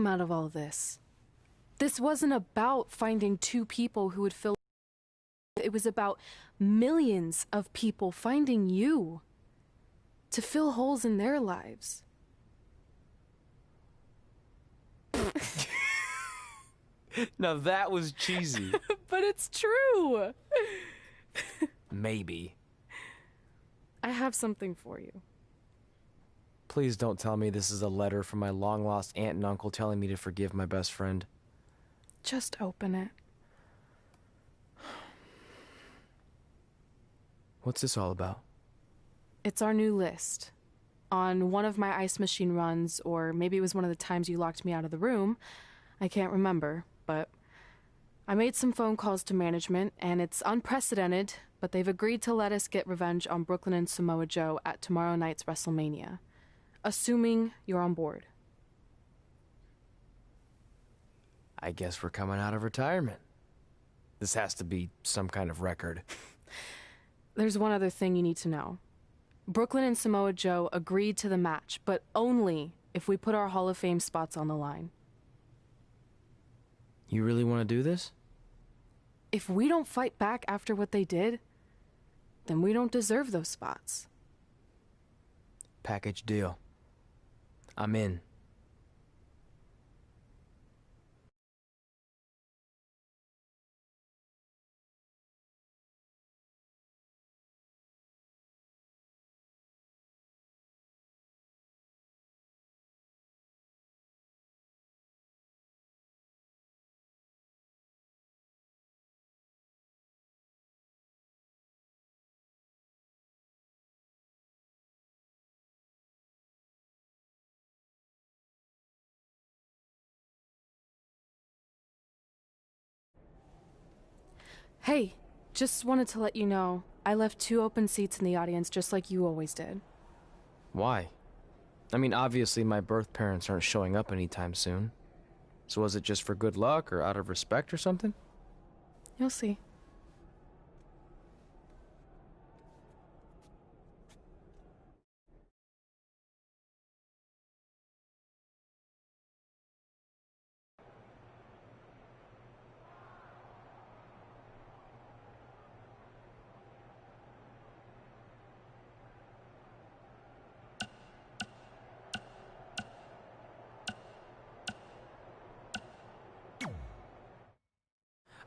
come out of all this. This wasn't about finding two people who would fill. It was about millions of people finding you to fill holes in their lives. Now that was cheesy. But it's true. Maybe. I have something for you. Please don't tell me this is a letter from my long-lost aunt and uncle telling me to forgive my best friend. Just open it. What's this all about? It's our new list. On one of my ice machine runs, or maybe it was one of the times you locked me out of the room, I can't remember, but I made some phone calls to management, and it's unprecedented, but they've agreed to let us get revenge on Brooklyn and Samoa Joe at tomorrow night's WrestleMania, assuming you're on board. I guess we're coming out of retirement. This has to be some kind of record. There's one other thing you need to know. Brooklyn and Samoa Joe agreed to the match, but only if we put our Hall of Fame spots on the line. You really want to do this? If we don't fight back after what they did, then we don't deserve those spots. Package deal. I'm in. Hey, just wanted to let you know, I left 2 open seats in the audience just like you always did. Why? I mean, obviously my birth parents aren't showing up anytime soon. So was it just for good luck or out of respect or something? You'll see.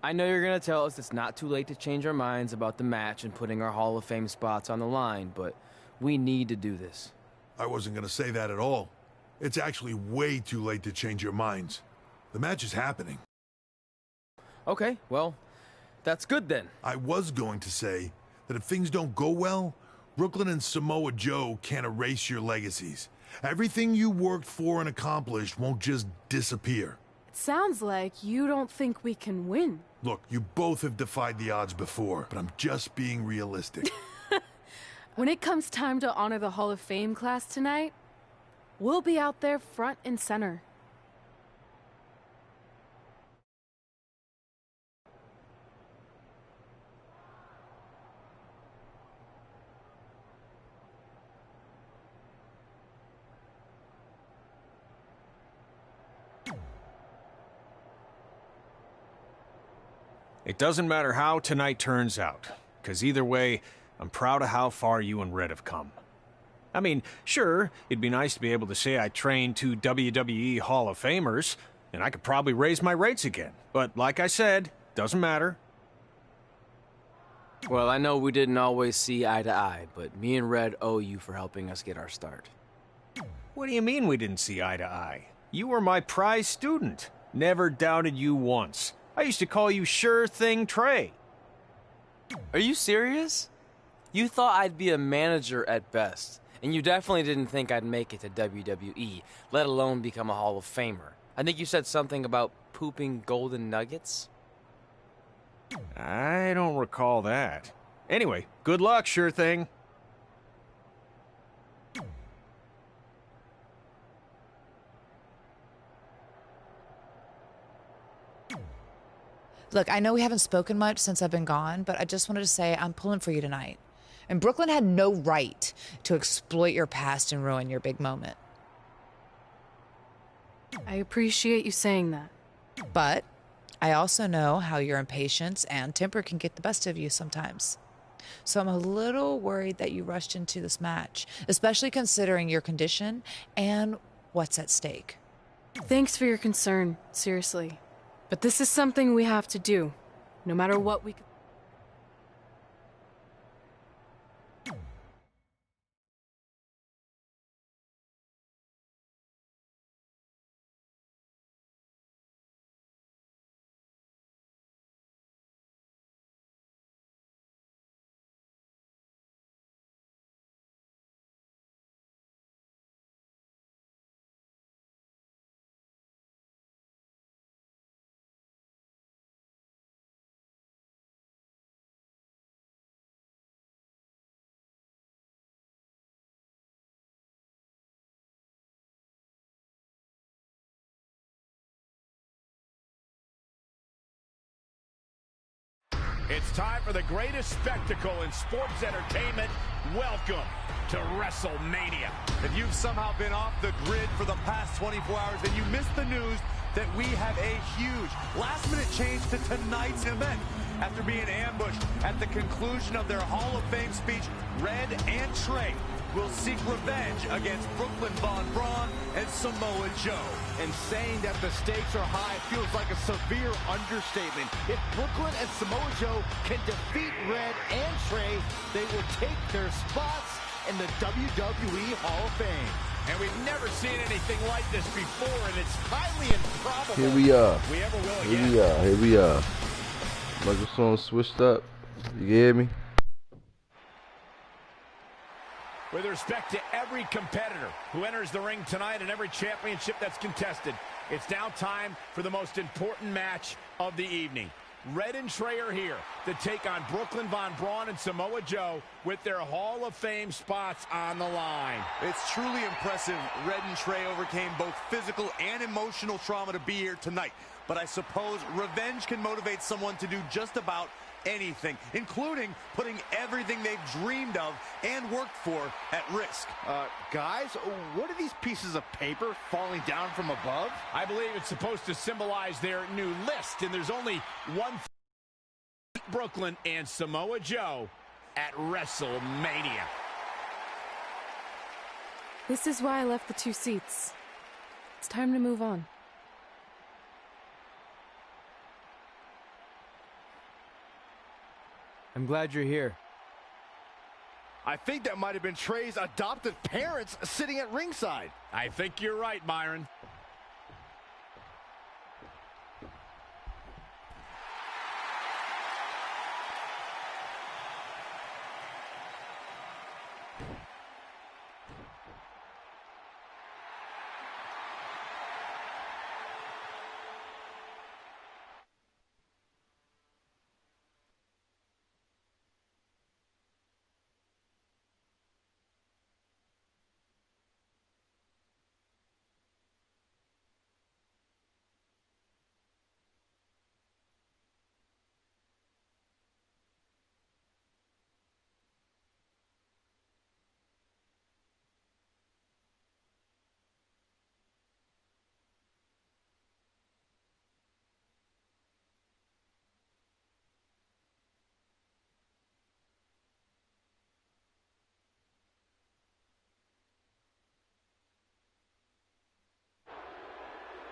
I know you're gonna tell us it's not too late to change our minds about the match and putting our Hall of Fame spots on the line, but we need to do this. I wasn't gonna say that at all. It's actually way too late to change your minds. The match is happening. Okay, well, that's good then. I was going to say that if things don't go well, Brooklyn and Samoa Joe can't erase your legacies. Everything you worked for and accomplished won't just disappear. It sounds like you don't think we can win. Look, you both have defied the odds before, but I'm just being realistic. When it comes time to honor the Hall of Fame class tonight, we'll be out there front and center. It doesn't matter how tonight turns out, because either way, I'm proud of how far you and Red have come. I mean, sure, it'd be nice to be able to say I trained 2 WWE Hall of Famers, and I could probably raise my rates again. But like I said, doesn't matter. Well, I know we didn't always see eye to eye, but me and Red owe you for helping us get our start. What do you mean we didn't see eye to eye? You were my prize student. Never doubted you once. I used to call you Sure Thing Trey. Are you serious? You thought I'd be a manager at best, and you definitely didn't think I'd make it to WWE, let alone become a Hall of Famer. I think you said something about pooping golden nuggets? I don't recall that. Anyway, good luck, Sure Thing. Look, I know we haven't spoken much since I've been gone, but I just wanted to say I'm pulling for you tonight. And Brooklyn had no right to exploit your past and ruin your big moment. I appreciate you saying that. But I also know how your impatience and temper can get the best of you sometimes. So I'm a little worried that you rushed into this match, especially considering your condition and what's at stake. Thanks for your concern, seriously. But this is something we have to do, no matter what we... It's time for the greatest spectacle in sports entertainment. Welcome to WrestleMania. If you've somehow been off the grid for the past 24 hours, then you missed the news that we have a huge last-minute change to tonight's event. After being ambushed at the conclusion of their Hall of Fame speech, Red and Trey will seek revenge against Brooklyn Von Braun and Samoa Joe. And saying that the stakes are high feels like a severe understatement. If Brooklyn and Samoa Joe can defeat Red and Trey, they will take their spots in the WWE Hall of Fame. And we've never seen anything like this before, and it's highly improbable Here we are. we ever will Here again. we are. Here we are. Microphone switched up. You hear me? With respect to every competitor who enters the ring tonight and every championship that's contested, it's now time for the most important match of the evening. Red and Trey are here to take on Brooklyn Von Braun and Samoa Joe with their Hall of Fame spots on the line. It's truly impressive Red and Trey overcame both physical and emotional trauma to be here tonight. But I suppose revenge can motivate someone to do just about anything, including putting everything they've dreamed of and worked for at risk. Guys, what are these pieces of paper falling down from above? I believe it's supposed to symbolize their new list, and there's only one thing: Brooklyn and Samoa Joe at WrestleMania. This is why I left the 2 seats. It's time to move on. I'm glad you're here. I think that might have been Trey's adopted parents sitting at ringside. I think you're right, Myron.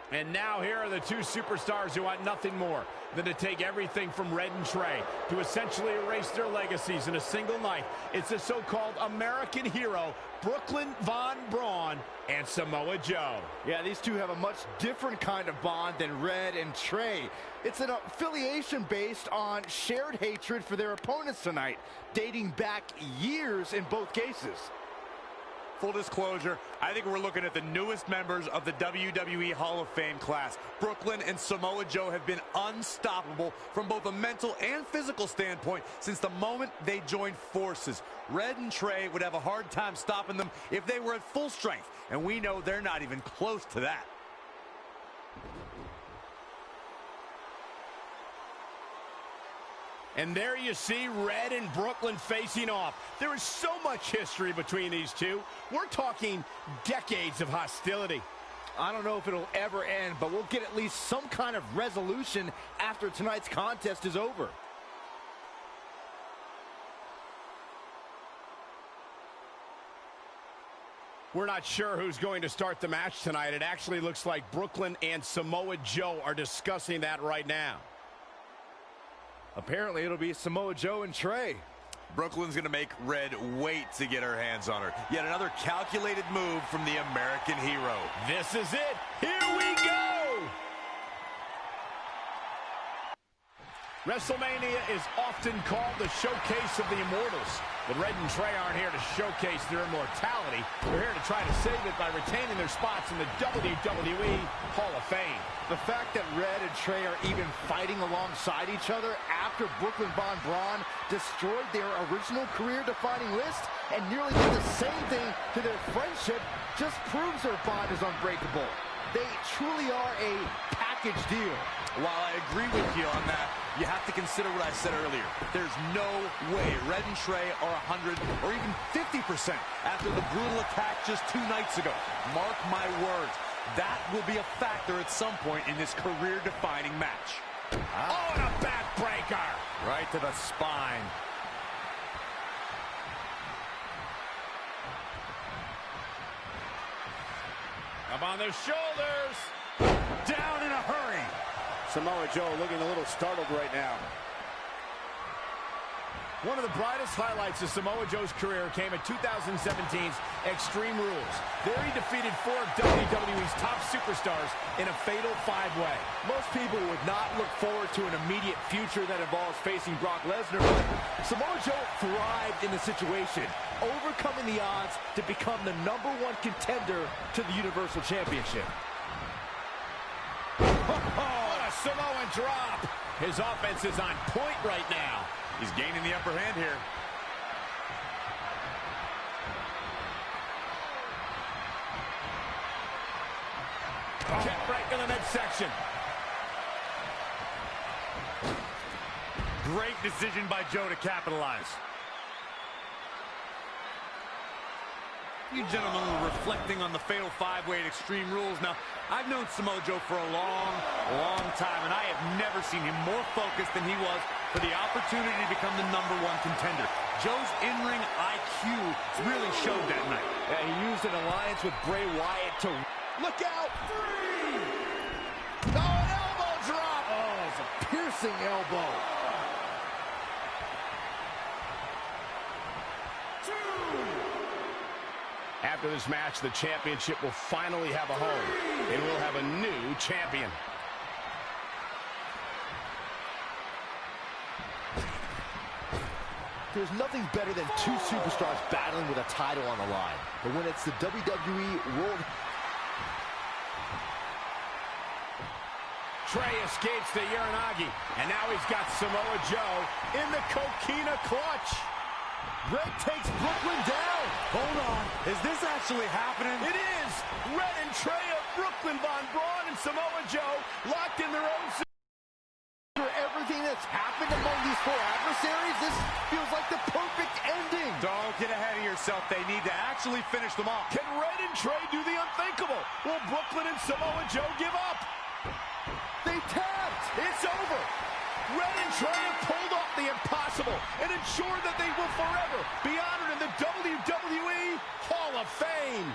And now here are the 2 superstars who want nothing more than to take everything from Red and Trey to essentially erase their legacies in a single night. It's the so-called American hero, Brooklyn Von Braun and Samoa Joe. Yeah, these two have a much different kind of bond than Red and Trey. It's an affiliation based on shared hatred for their opponents tonight, dating back years in both cases. Full disclosure, I think we're looking at the newest members of the WWE Hall of Fame class. Brooklyn and Samoa Joe have been unstoppable from both a mental and physical standpoint since the moment they joined forces. Red and Trey would have a hard time stopping them if they were at full strength, and we know they're not even close to that. And there you see Red and Brooklyn facing off. There is so much history between these two. We're talking decades of hostility. I don't know if it'll ever end, but we'll get at least some kind of resolution after tonight's contest is over. We're not sure who's going to start the match tonight. It actually looks like Brooklyn and Samoa Joe are discussing that right now. Apparently, it'll be Samoa Joe and Trey. Brooklyn's going to make Red wait to get her hands on her. Yet another calculated move from the American hero. This is it. Here we go. WrestleMania is often called the showcase of the immortals. But Red and Trey aren't here to showcase their immortality. They're here to try to save it by retaining their spots in the WWE Hall of Fame. The fact that Red and Trey are even fighting alongside each other after Brooklyn Von Braun destroyed their original career-defining list and nearly did the same thing to their friendship just proves their bond is unbreakable. They truly are a package deal. While I agree with you on that, you have to consider what I said earlier. There's no way Red and Trey are 100 or even 50% after the brutal attack just 2 nights ago. Mark my words, that will be a factor at some point in this career-defining match. Oh, and a backbreaker! Right to the spine. Up on their shoulders! Down in a hurry. Samoa Joe looking a little startled right now. One of the brightest highlights of Samoa Joe's career came at 2017's Extreme Rules. There he defeated 4 of WWE's top superstars in a fatal 5-way. Most people would not look forward to an immediate future that involves facing Brock Lesnar, but Samoa Joe thrived in the situation, overcoming the odds to become the #1 contender to the Universal Championship. What a Samoan drop! His offense is on point right now. He's gaining the upper hand here. Kick break in the midsection. Great decision by Joe to capitalize. You gentlemen were reflecting on the fatal 5-way at Extreme Rules. Now, I've known Samoa Joe for a long, long time, and I have never seen him more focused than he was for the opportunity to become the #1 contender. Joe's in-ring IQ really showed that night. Yeah, he used an alliance with Bray Wyatt to... Look out! 3! Oh, an elbow drop! Oh, it's a piercing elbow. 2! After this match, the championship will finally have a home. It will have a new champion. There's nothing better than 2 superstars battling with a title on the line. But when it's the WWE World... Trey escapes the Uranagi, and now he's got Samoa Joe in the Coquina clutch. Red takes Brooklyn down. Hold on. Is this actually happening? It is. Red and Trey of Brooklyn Von Braun and Samoa Joe locked in their own... For everything that's happened among these 4 adversaries, this feels like the perfect ending. Don't get ahead of yourself. They need to actually finish them off. Can Red and Trey do the unthinkable? Will Brooklyn and Samoa Joe give up? They tapped. It's over. Red and Trey have pulled off the impossible and ensured that they will forever be honored in the WWE Hall of Fame.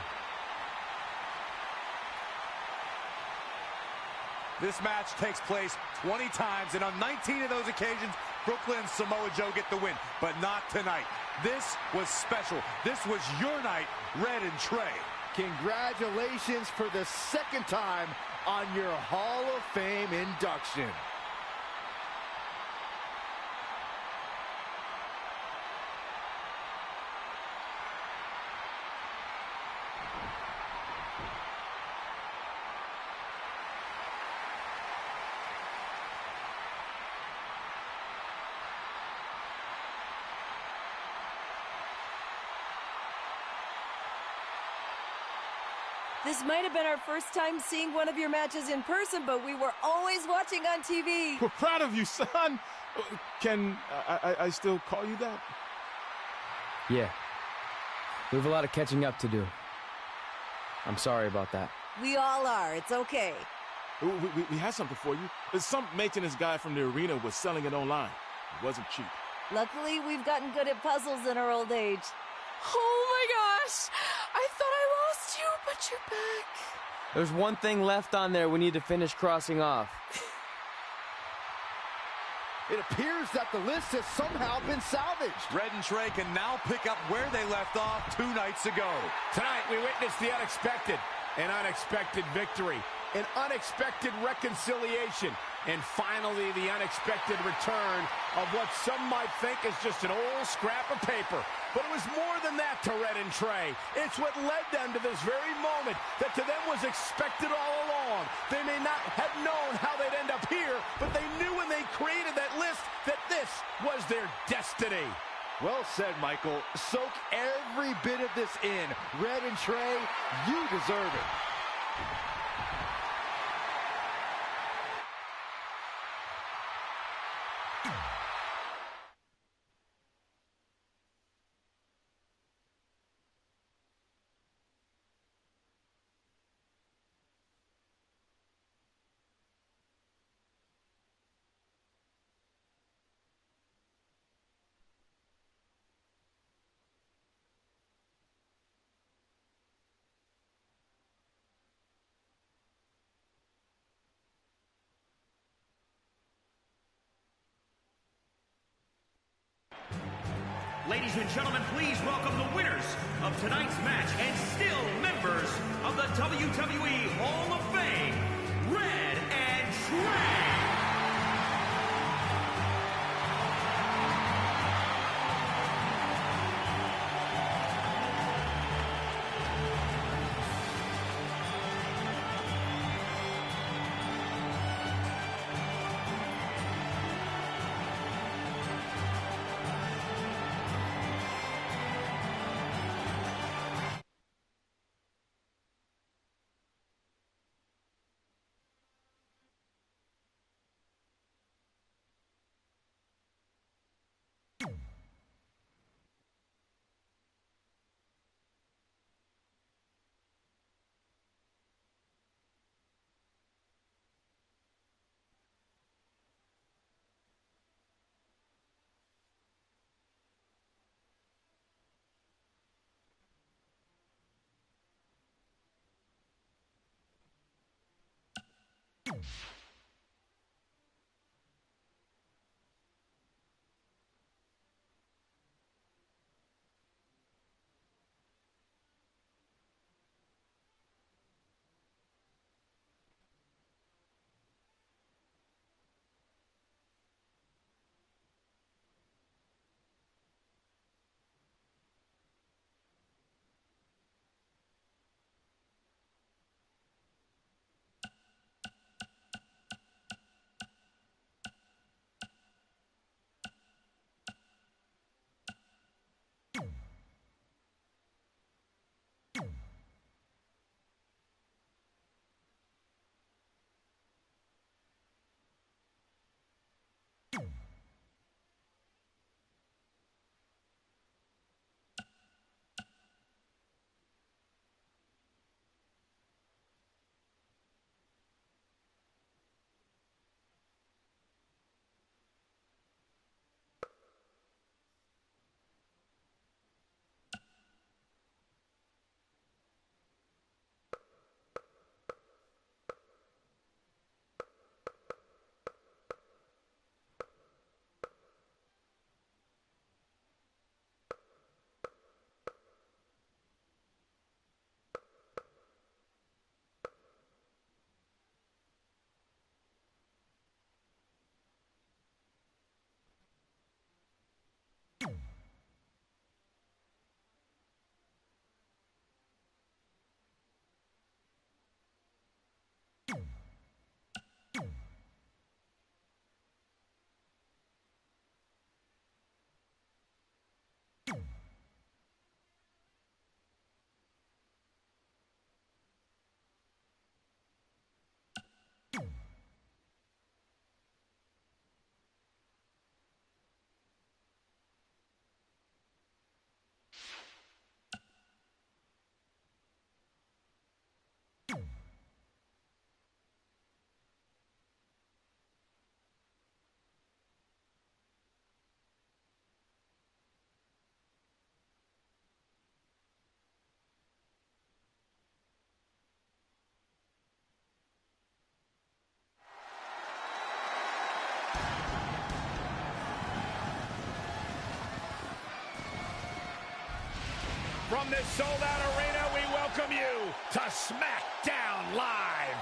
This match takes place 20 times, and on 19 of those occasions, Brooklyn and Samoa Joe get the win, but not tonight. This was special. This was your night, Red and Trey. Congratulations for the 2nd time on your Hall of Fame induction. This might have been our first time seeing one of your matches in person, but we were always watching on TV. We're proud of you, son. Can I still call you that? Yeah. We have a lot of catching up to do. I'm sorry about that. We all are. It's okay. We had something for you. Some maintenance guy from the arena was selling it online. It wasn't cheap. Luckily, we've gotten good at puzzles in our old age. Oh my gosh! I thought I lost you, but you're back. There's one thing left on there we need to finish crossing off. It appears that the list has somehow been salvaged. Red and Trey can now pick up where they left off 2 nights ago. Tonight, we witnessed the unexpected. An unexpected victory. An unexpected reconciliation. And finally, the unexpected return of what some might think is just an old scrap of paper. But it was more than that to Red and Trey. It's what led them to this very moment that to them was expected all along. They may not have known how they'd end up here, but they knew when they created that list that this was their destiny. Well said, Michael. Soak every bit of this in. Red and Trey, you deserve it. Ladies and gentlemen, please welcome the winners of tonight's match and still members of the WWE Hall of Fame, Red and Trey. from this sold-out arena, we welcome you to SmackDown Live.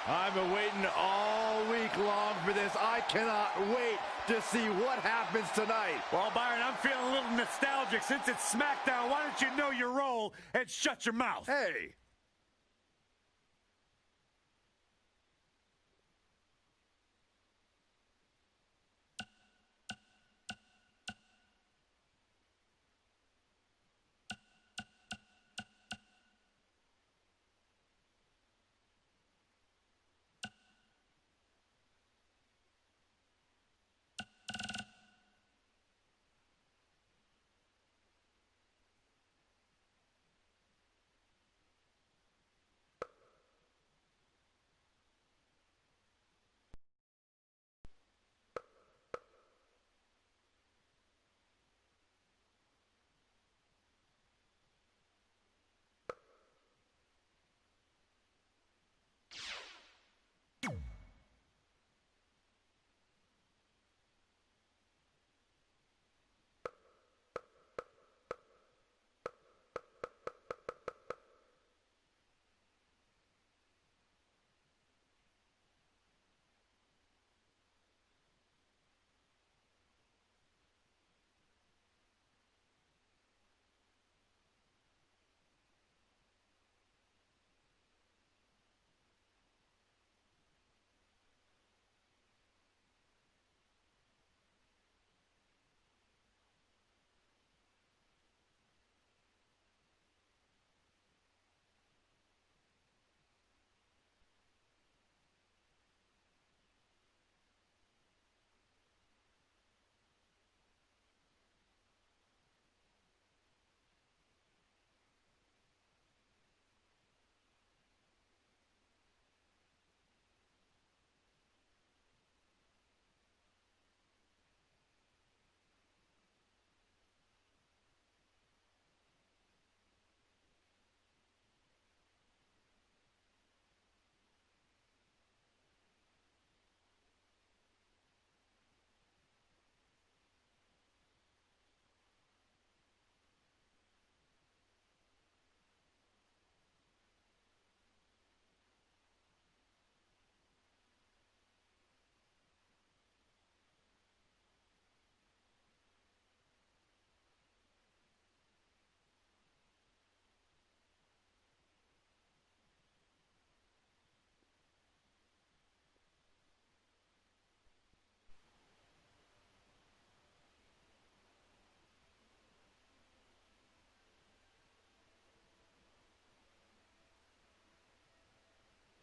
I've been waiting all week long for this. I cannot wait to see what happens tonight. Well, Byron, I'm feeling a little nostalgic. Since it's SmackDown, why don't you know your role and shut your mouth? Hey,